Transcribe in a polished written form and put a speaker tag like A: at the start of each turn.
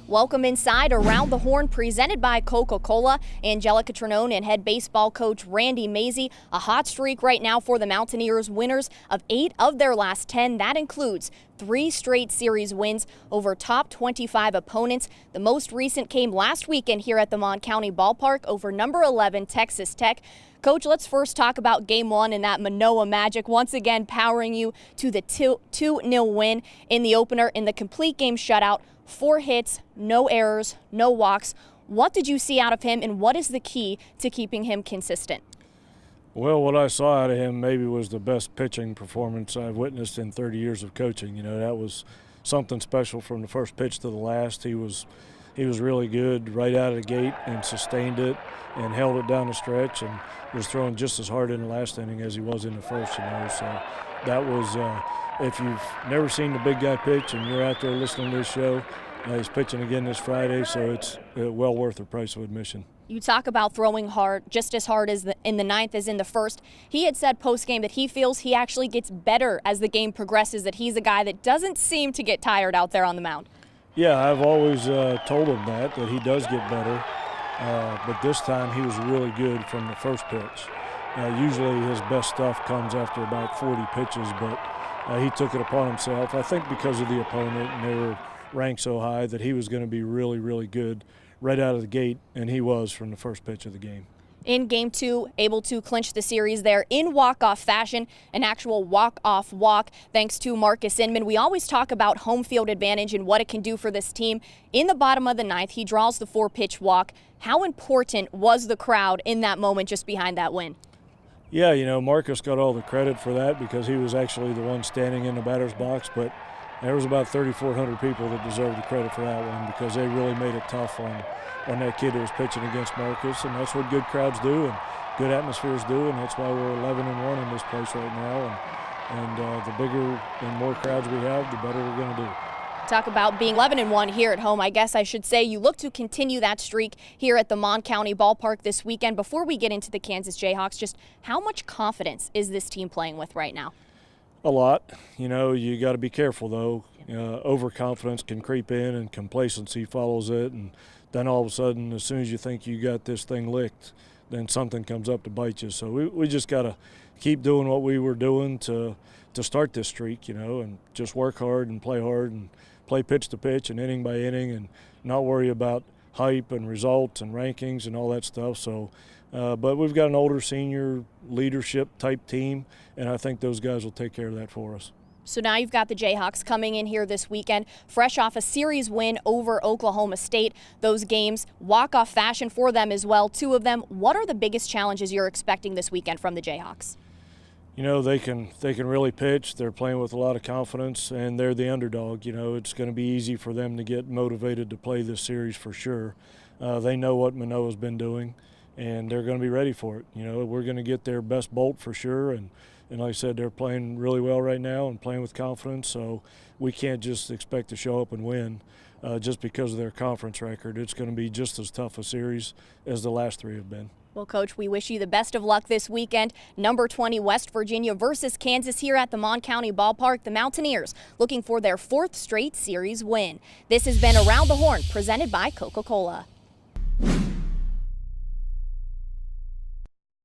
A: Welcome inside Around the Horn, presented by Coca-Cola. Angelica Trinone and head baseball coach Randy Mazey. A hot streak right now for the Mountaineers, winners of 8 of their last 10. That includes 3 straight series wins over top 25 opponents. The most recent came last weekend here at the Mon County Ballpark over number 11 Texas Tech. Coach, let's first talk about Game 1 and that Manoa Magic once again powering you to the 2-0 win in the opener in the complete game shutout. 4 hits, no errors, no walks. What did you see out of him, and what is the key to keeping him consistent?
B: Well, what I saw out of him maybe was the best pitching performance I've witnessed in 30 years of coaching. You know, that was something special from the first pitch to the last. He was really good right out of the gate and sustained it and held it down the stretch and was throwing just as hard in the last inning as he was in the first, you know. So that was, if you've never seen the big guy pitch and you're out there listening to this show, he's pitching again this Friday, so it's well worth the price of admission.
A: You talk about throwing hard, just as hard as in the ninth as in the first. He had said post-game that he feels he actually gets better as the game progresses, that he's a guy that doesn't seem to get tired out there on the mound.
B: Yeah, I've always told him that he does get better, but this time he was really good from the first pitch. Usually his best stuff comes after about 40 pitches, but he took it upon himself, I think because of the opponent, and they were ranked so high that he was going to be really, really good right out of the gate, and he was from the first pitch of the game.
A: In Game 2, able to clinch the series there in walk-off fashion, an actual walk-off walk thanks to Marcus Inman. We always talk about home field advantage and what it can do for this team. In the bottom of the ninth, he draws the 4-pitch walk. How important was the crowd in that moment just behind that win?
B: Yeah, you know, Marcus got all the credit for that because he was actually the one standing in the batter's box, but there was about 3,400 people that deserved the credit for that one because they really made it tough on that kid who was pitching against Marcus, and that's what good crowds do and good atmospheres do, and that's why we're 11-1 in this place right now. And the bigger and more crowds we have, the better we're going to do.
A: Talk about being 11-1 here at home. I guess I should say you look to continue that streak here at the Mon County Ballpark this weekend. Before we get into the Kansas Jayhawks, just how much confidence is this team playing with right now?
B: A lot. You know, you got to be careful though. Overconfidence can creep in and complacency follows it, and then all of a sudden, as soon as you think you got this thing licked, then something comes up to bite you. So we just got to keep doing what we were doing to start this streak, you know, and just work hard and play pitch to pitch and inning by inning and not worry about hype and results and rankings and all that stuff. So, but we've got an older senior leadership type team, and I think those guys will take care of that for us.
A: So now you've got the Jayhawks coming in here this weekend, fresh off a series win over Oklahoma State. Those games, walk-off fashion for them as well, 2 of them. What are the biggest challenges you're expecting this weekend from the Jayhawks?
B: You know, they can really pitch. They're playing with a lot of confidence, and they're the underdog. You know, it's going to be easy for them to get motivated to play this series for sure. They know what Manoa's been doing, and they're going to be ready for it. You know, we're going to get their best bolt for sure, and like I said, they're playing really well right now and playing with confidence, so we can't just expect to show up and win just because of their conference record. It's going to be just as tough a series as the last 3 have been.
A: Well, Coach, we wish you the best of luck this weekend. Number 20 West Virginia versus Kansas here at the Mon County Ballpark. The Mountaineers looking for their 4th straight series win. This has been Around the Horn, presented by Coca-Cola.